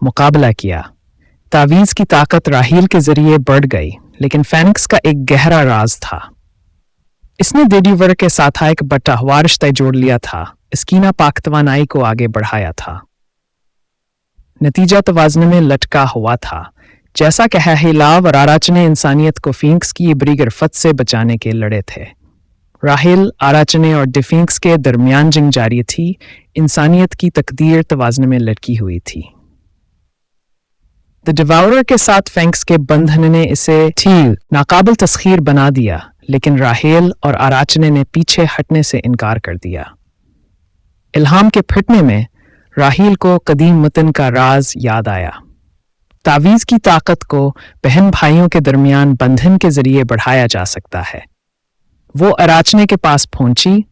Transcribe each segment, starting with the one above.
मुकाबला किया। तावीज़ की ताकत राहील के जरिए बढ़ गई, लेकिन फेनिक्स का एक गहरा राज था। इसने डेड्यूवर के साथ एक बटा रिश्ता जोड़ लिया था, इसकीना पाक तवानाई को आगे बढ़ाया था। नतीजा तवाज़न में लटका हुआ था। जैसा कि हिलाव और आराचने इंसानियत को फिनिक्स की बड़ी गिरफ्त से बचाने के लड़े थे। राहिल, आराचने और डिफिनिक्स के दरमियान जंग जारी थी। इंसानियत की तकदीर तवाज़न में लटकी हुई थी। द डिवाउरर के साथ फेंक्स के बंधन ने इसे नाकाबिल तस्खीर बना दिया, लेकिन राहेल और आराचने ने पीछे हटने से इनकार कर दिया। इल्हाम के फिटने में राहील को कदीम मतन का राज याद आया। तावीज़ की ताकत को बहन भाइयों के दरमियान बंधन के जरिए बढ़ाया जा सकता है। वो आराचने के पास पहुंची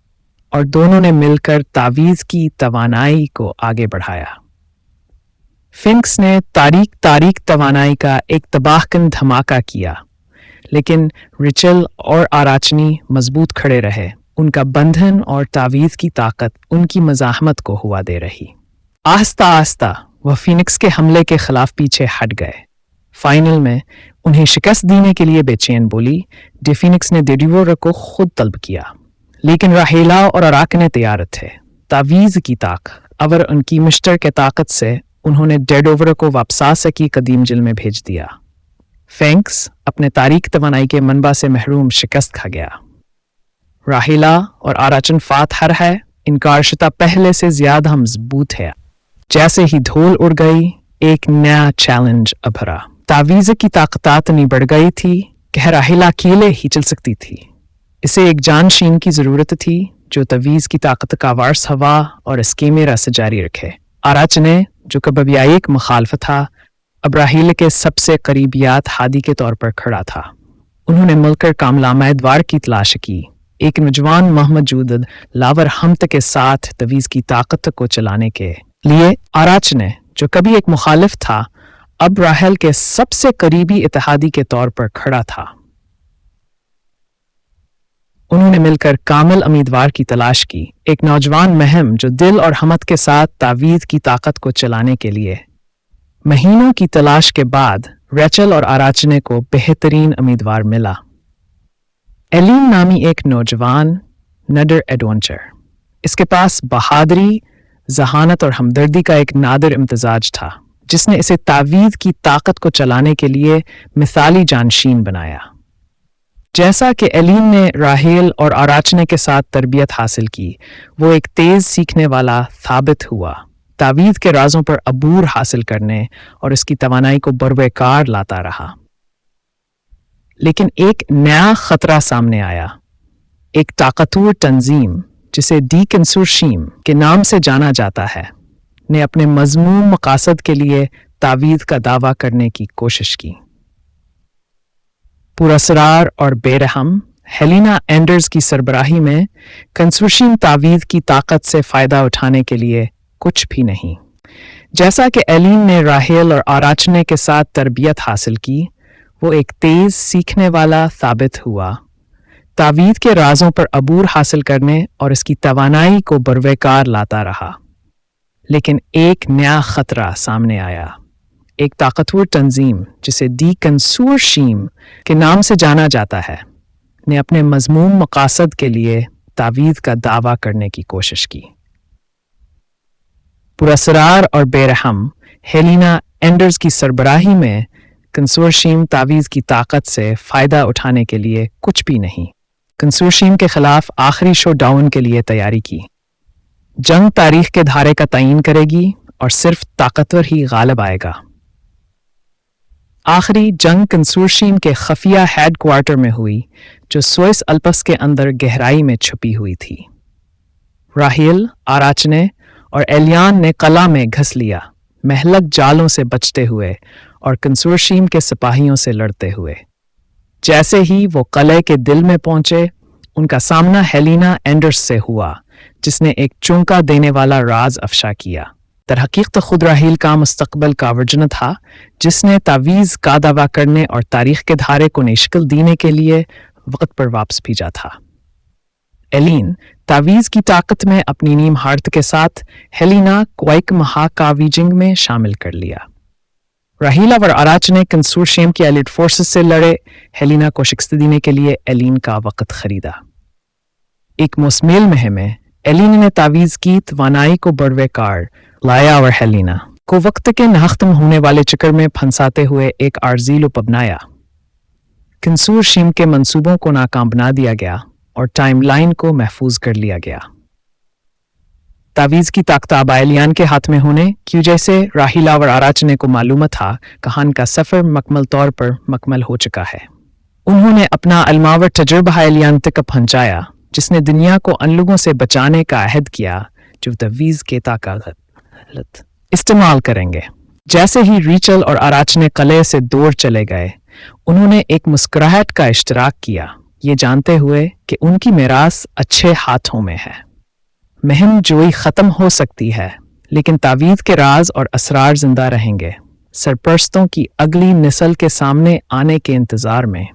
और दोनों ने मिलकर तावीज़ की तवानाई को आगे बढ़ाया। फिनिक्स ने तारीख तवानाई का एक तबाहकन धमाका किया, लेकिन रिचल और आराचनी मजबूत खड़े रहे। उनका बंधन और तावीज़ की ताकत उनकी मज़ाहमत को हुआ दे रही। आहिस्ता आहिस्ता वह फिनिक्स के हमले के खिलाफ पीछे हट गए। फाइनल में उन्हें शिकस्त देने के लिए बेचैन बोली डिफिनिक्स ने डेड्यूवर को खुद तलब किया, लेकिन राहेला और अराकने तैयार थे। तावीज़ की ताकत और उनकी मुश्तरक ताकत से उन्होंने डेडोवर को वापसा सकी कदीम जिल में भेज दिया। फेंक्स अपने तारीख तवानाई के मनबा से महरूम शिकस्त खा गया। राहेला और आराचन फातहर है, इनका रिश्ता पहले से ज्यादा मजबूत है। जैसे ही धूल उड़ गई, एक नया चैलेंज अभरा। तावीज़ की ताकत नहीं बढ़ गई थी कि राहेला अकेले ही चल सकती थी। इसे एक जानशीन की जरूरत थी जो तावीज़ की ताकत का वारस हवा और इसके मेरा से जारी रखे। आराचने, जो कभी एक मुखालफ था, अब राहील के सबसे करीबियात हादी के तौर पर खड़ा था। उन्होंने मिलकर कामला उम्मीदवार की तलाश की, एक नौजवान मोहम्मद जूदद लावर हमत के साथ तावीज़ की ताकत को चलाने के लिए। आराचने, जो कभी एक मुखालिफ था, अब राहेल के सबसे करीबी इत्तेहादी के तौर पर खड़ा था। उन्होंने मिलकर कामिल उम्मीदवार की तलाश की, एक नौजवान महम जो दिल और हमत के साथ तावीज़ की ताकत को चलाने के लिए। महीनों की तलाश के बाद रेचल और आराचने को बेहतरीन उम्मीदवार मिला। एलीन नामी एक नौजवान नडर एडवेंचर। इसके पास बहादुरी, जहानत और हमदर्दी का एक नादिर इम्तिजाज था, जिसने इसे तावीज़ की ताकत को चलाने के लिए मिसाली जानशीन बनाया। जैसा कि एलीन ने राहेल और आराचने के साथ तरबियत हासिल की, वो एक तेज सीखने वाला साबित हुआ। तावीज़ के राजों पर अबूर हासिल करने और इसकी तवानाई को बरवेकार लाता रहा। लेकिन एक नया खतरा सामने आया। एक ताकतवर तंजीम जिसे डी कंसोर्शियम के नाम से जाना जाता है, ने अपने मज़मूम मकासद के लिए तावीज़ का दावा करने की कोशिश की। पुरअसरार और बेरहम हेलिना एंडर्स की सरबराही में कंसोर्शियम तावीज़ की ताकत से फ़ायदा उठाने के लिए कुछ भी नहीं। जैसा कि एलीन ने राहेल और आराचने के साथ तरबियत हासिल की, वो एक तेज सीखने वाला साबित हुआ। तावीज़ के राजों पर अबूर हासिल करने और इसकी तवानाई को बरवेकार लाता रहा। लेकिन एक नया खतरा सामने आया। एक ताकतवर तंजीम जिसे दी कंसोर्शियम के नाम से जाना जाता है, ने अपने मज़मूम मकासद के लिए तावीज़ का दावा करने की कोशिश की। पुरअसरार और बेरहम हेलिना एंडर्स की सरबराही में कंसोर्शियम तावीज़ की ताकत से फ़ायदा उठाने के लिए कुछ भी नहीं। कंसोर्शियम के खिलाफ आखिरी शो डाउन के लिए तैयारी की। जंग तारीख के धारे का तयन करेगी और सिर्फ ताकतवर ही गालिब आएगा। आखिरी जंग कंसोर्शियम के खफिया हेडक्वार्टर में हुई, जो स्विस अल्प्स के अंदर गहराई में छुपी हुई थी। राहेल, आराचने और एलियान ने कला में घस लिया, महलक जालों से बचते हुए और कंसोर्शियम के सिपाहियों से लड़ते हुए। जैसे ही वो कले के दिल में पहुंचे, उनका सामना हेलिना एंडर्स से हुआ, जिसने एक चौंका देने वाला राज अफशा किया। दरहकीकत तो खुद राहील का मुस्तकबल का वर्जन था, जिसने तावीज़ का दावा करने और तारीख के धारे को शक्ल देने के लिए वक्त पर वापस भेजा था। एलीन तावीज़ की ताकत में अपनी नीम हारत के साथ हेलिना क्वाइक महाकाव्य जंग में शामिल कर लिया। राहीला और आराच ने कंसोर्शियम की एलिट फोर्सेस से लड़े, हेलिना को शिकस्त देने के लिए एलिन का वक्त खरीदा। एक मुस्तमिल मुहिम में एलिन ने तावीज़ की तवानाई को बड़वे कार लाया और हेलिना को वक्त के नाख्तम होने वाले चक्कर में फंसाते हुए एक आर्जी लुप अपनाया। कंसोर्शियम के मंसूबों को नाकाम बना दिया गया और टाइमलाइन को महफूज कर लिया गया। तावीज़ की ताकत अब एलियान के हाथ में होने की वजह से राहीला और आराचने को मालूम था कहान का सफ़र मकमल तौर पर मकमल हो चुका है। उन्होंने अपना अलमावर तजुर्बा एलियान तक पहुंचाया, जिसने दुनिया को उन लोगों से बचाने का अहद किया जो तावीज़ के ताकत इस्तेमाल करेंगे। जैसे ही रीचल और आराचने किले से दूर चले गए, उन्होंने एक मुस्कुराहट का इश्तराक किया, ये जानते हुए कि उनकी मिरास अच्छे हाथों में है। मुहिम जोई ख़त्म हो सकती है, लेकिन तावीज़ के राज और असरार जिंदा रहेंगे। सरपरस्तों की अगली नस्ल के सामने आने के इंतज़ार में